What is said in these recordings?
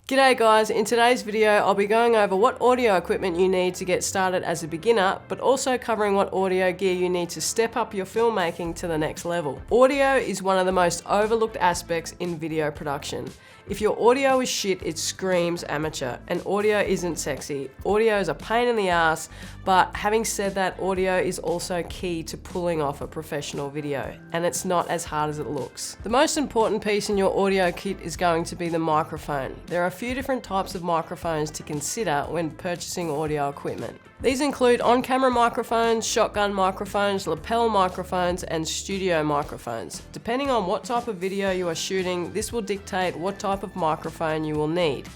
G'day guys, in today's video I'll be going over what audio equipment you need to get started as a beginner, but also covering what audio gear you need to step up your filmmaking to the next level. Audio is one of the most overlooked aspects in video production. If your audio is shit, it screams amateur, and audio isn't sexy. Audio is a pain in the ass, but having said that, audio is also key to pulling off a professional video, and it's not as hard as it looks. The most important piece in your audio kit is going to be the microphone. There are a few different types of microphones to consider when purchasing audio equipment. These include on-camera microphones, shotgun microphones, lapel microphones, and studio microphones. Depending on what type of video you are shooting, this will dictate what type of microphone you will need.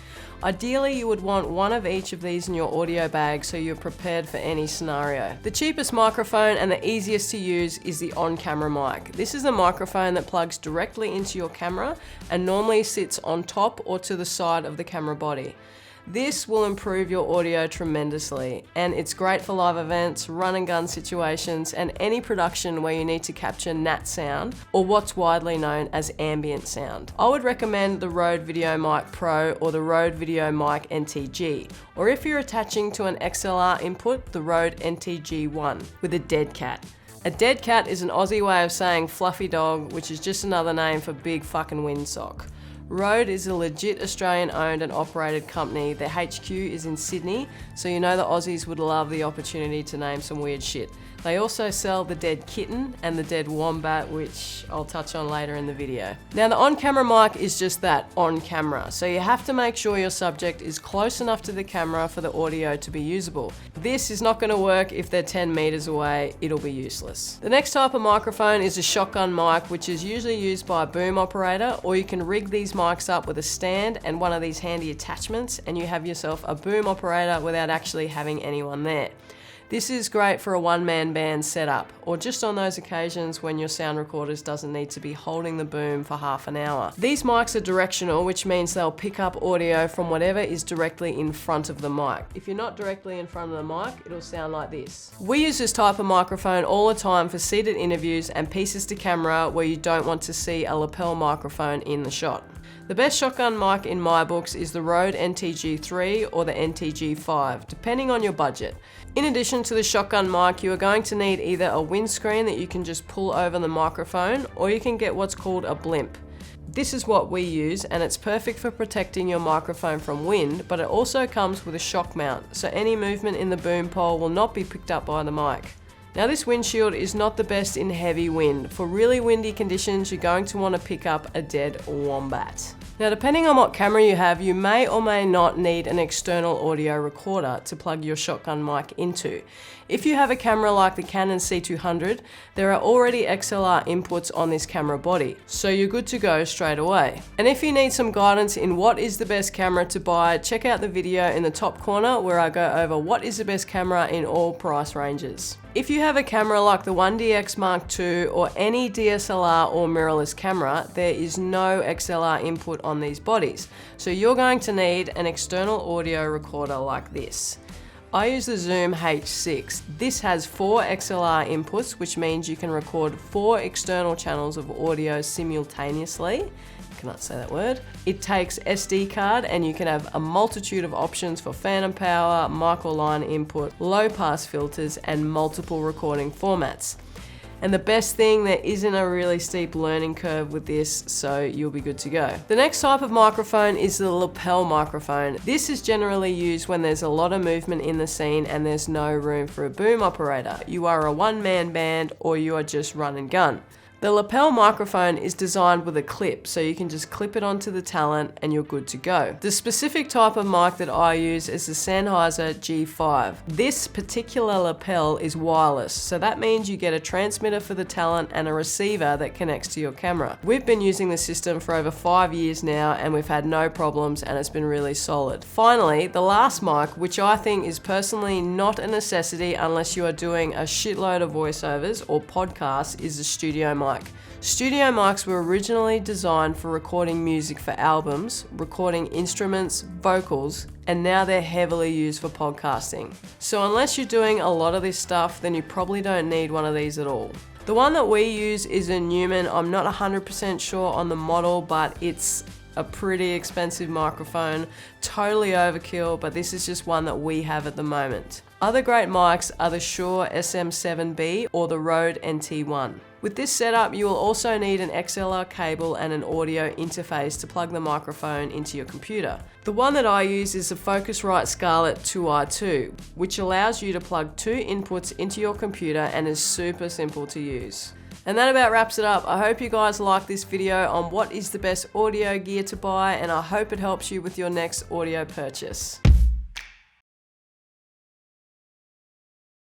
Ideally, you would want one of each of these in your audio bag so you're prepared for any scenario. The cheapest microphone and the easiest to use is the on-camera mic. This is a microphone that plugs directly into your camera and normally sits on top or to the side of the camera body. This will improve your audio tremendously, and it's great for live events, run and gun situations, and any production where you need to capture nat sound, or what's widely known as ambient sound. I would recommend the Rode Video Mic Pro or the Rode Video Mic NTG, or if you're attaching to an XLR input, the Rode NTG1 with a dead cat. A dead cat is an Aussie way of saying fluffy dog, which is just another name for big fucking windsock. Rode is a legit Australian owned and operated company. Their HQ is in Sydney, so you know the Aussies would love the opportunity to name some weird shit. They also sell the dead kitten and the dead wombat, which I'll touch on later in the video. Now the on-camera mic is just that, on camera, so you have to make sure your subject is close enough to the camera for the audio to be usable. This is not going to work if they're 10 meters away, it'll be useless. The next type of microphone is a shotgun mic, which is usually used by a boom operator, or you can rig these mics up with a stand and one of these handy attachments, and you have yourself a boom operator without actually having anyone there. This is great for a one-man band setup, or just on those occasions when your sound recorders doesn't need to be holding the boom for half an hour. These mics are directional, which means they'll pick up audio from whatever is directly in front of the mic. If you're not directly in front of the mic, it'll sound like this. We use this type of microphone all the time for seated interviews and pieces to camera where you don't want to see a lapel microphone in the shot. The best shotgun mic in my books is the Rode NTG3 or the NTG5, depending on your budget. In addition to the shotgun mic, you are going to need either a windscreen that you can just pull over the microphone, or you can get what's called a blimp. This is what we use, and it's perfect for protecting your microphone from wind, but it also comes with a shock mount, so any movement in the boom pole will not be picked up by the mic. Now this windshield is not the best in heavy wind. For really windy conditions, you're going to want to pick up a dead wombat. Now depending on what camera you have, you may or may not need an external audio recorder to plug your shotgun mic into. If you have a camera like the Canon C200, there are already XLR inputs on this camera body, so you're good to go straight away. And if you need some guidance in what is the best camera to buy, check out the video in the top corner where I go over what is the best camera in all price ranges. If you have a camera like the 1DX Mark II or any DSLR or mirrorless camera, there is no XLR input on these bodies, so you're going to need an external audio recorder like this. I use the Zoom H6. This has 4 XLR inputs, which means you can record 4 external channels of audio simultaneously. Cannot say that word. It takes SD card, and you can have a multitude of options for phantom power, micro line input, low pass filters, and multiple recording formats. And the best thing, there isn't a really steep learning curve with this, so you'll be good to go. The next type of microphone is the lapel microphone. This is generally used when there's a lot of movement in the scene and there's no room for a boom operator. You are a one-man band, or you are just run and gun. The lapel microphone is designed with a clip, so you can just clip it onto the talent and you're good to go. The specific type of mic that I use is the Sennheiser G5. This particular lapel is wireless, so that means you get a transmitter for the talent and a receiver that connects to your camera. We've been using the system for over 5 years now, and we've had no problems, and it's been really solid. Finally, the last mic, which I think is personally not a necessity unless you are doing a shitload of voiceovers or podcasts, is the studio mic. Studio mics were originally designed for recording music for albums, recording instruments, vocals, and now they're heavily used for podcasting. So unless you're doing a lot of this stuff, then you probably don't need one of these at all. The one that we use is a Newman. I'm not 100% sure on the model, but it's a pretty expensive microphone, totally overkill, but this is just one that we have at the moment. Other great mics are the Shure SM7B or the Rode NT1. With this setup, you will also need an XLR cable and an audio interface to plug the microphone into your computer. The one that I use is the Focusrite Scarlett 2i2, which allows you to plug 2 inputs into your computer and is super simple to use. And that about wraps it up. I hope you guys like this video on what is the best audio gear to buy, and I hope it helps you with your next audio purchase.